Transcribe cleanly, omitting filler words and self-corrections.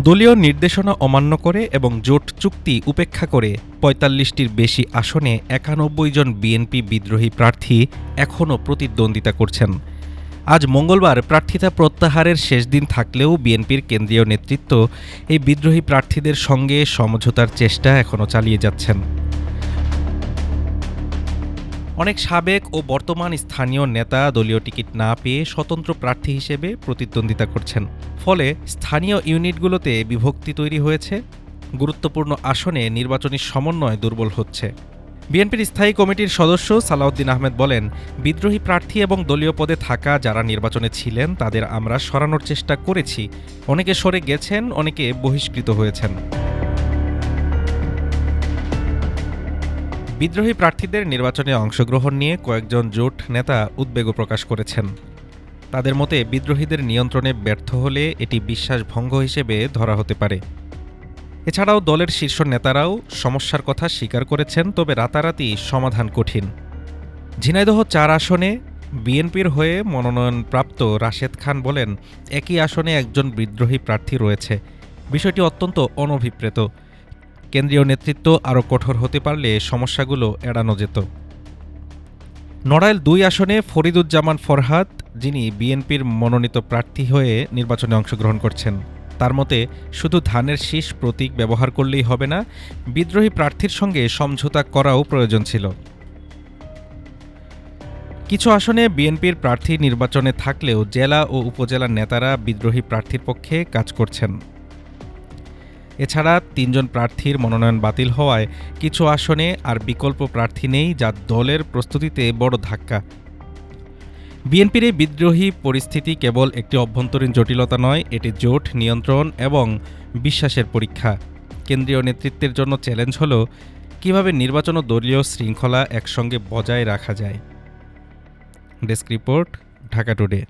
দলীয় নির্দেশনা অমান্য করে এবং জোট চুক্তি উপেক্ষা করে ৪৫টির বেশি আসনে ৯১ জন বিএনপি বিদ্রোহী প্রার্থী এখনও প্রতিদ্বন্দ্বিতা করছেন। আজ মঙ্গলবার প্রার্থিতা প্রত্যাহারের শেষ দিন থাকলেও বিএনপির কেন্দ্রীয় নেতৃত্ব এই বিদ্রোহী প্রার্থীদের সঙ্গে সমঝোতার চেষ্টা এখনও চালিয়ে যাচ্ছেন। অনেক সাবেক ও বর্তমান স্থানীয় নেতা দলীয় টিকিট না পেয়ে স্বতন্ত্র প্রার্থী হিসেবে প্রতিদ্বন্দ্বিতা করছেন। ফলে স্থানীয় ইউনিটগুলোতে বিভক্তি তৈরি হয়েছে, গুরুত্বপূর্ণ আসনে নির্বাচনী সমন্বয় দুর্বল হচ্ছে। বিএনপির স্থায়ী কমিটির সদস্য সালাউদ্দিন আহমেদ বলেন, বিদ্রোহী প্রার্থী এবং দলীয় পদে থাকা যারা নির্বাচনে ছিলেন তাদের আমরা সরানোর চেষ্টা করেছি। অনেকে সরে গেছেন, অনেকে বহিষ্কৃত হয়েছেন। বিদ্রোহী প্রার্থীদের নির্বাচনে অংশগ্রহণ নিয়ে কয়েকজন জোট নেতা উদ্বেগও প্রকাশ করেছেন। তাদের মতে বিদ্রোহীদের নিয়ন্ত্রণে ব্যর্থ হলে এটি বিশ্বাসভঙ্গ হিসেবে ধরা হতে পারে। এছাড়াও দলের শীর্ষ নেতারাও সমস্যার কথা স্বীকার করেছেন, তবে রাতারাতি সমাধান কঠিন। ঝিনাইদহ ৪ আসনে বিএনপির হয়ে মনোনয়নপ্রাপ্ত রাশেদ খান বলেন, একই আসনে একজন বিদ্রোহী প্রার্থী রয়েছে, বিষয়টি অত্যন্ত অনভিপ্রেত। কেন্দ্রীয় নেতৃত্ব আরও কঠোর হতে পারলে সমস্যাগুলো এড়ানো যেত। নড়াইল ২ আসনে ফরিদুজ্জামান ফরহাদ, যিনি বিএনপির মনোনীত প্রার্থী হয়ে নির্বাচনে অংশগ্রহণ করছেন, তার মতে শুধু ধানের শীষ প্রতীক ব্যবহার করলেই হবে না, বিদ্রোহী প্রার্থীর সঙ্গে সমঝোতা করাও প্রয়োজন ছিল। কিছু আসনে বিএনপির প্রার্থী নির্বাচনে থাকলেও জেলা ও উপজেলার নেতারা বিদ্রোহী প্রার্থীর পক্ষে কাজ করছেন। এছাড়া ৩ জন প্রার্থীর মনোনয়ন বাতিল হওয়ায় কিছু আসনে আর বিকল্প প্রার্থী নেই, যা দলের প্রস্তুতিতে বড় ধাক্কা। বিএনপির এই বিদ্রোহী পরিস্থিতি কেবল একটি অভ্যন্তরীণ জটিলতা নয়, এটি জোট নিয়ন্ত্রণ এবং বিশ্বাসের পরীক্ষা। কেন্দ্রীয় নেতৃত্বের জন্য চ্যালেঞ্জ হল কিভাবে নির্বাচন ও দলীয় শৃঙ্খলা একসঙ্গে বজায় রাখা যায়। Desk report, Dhaka today.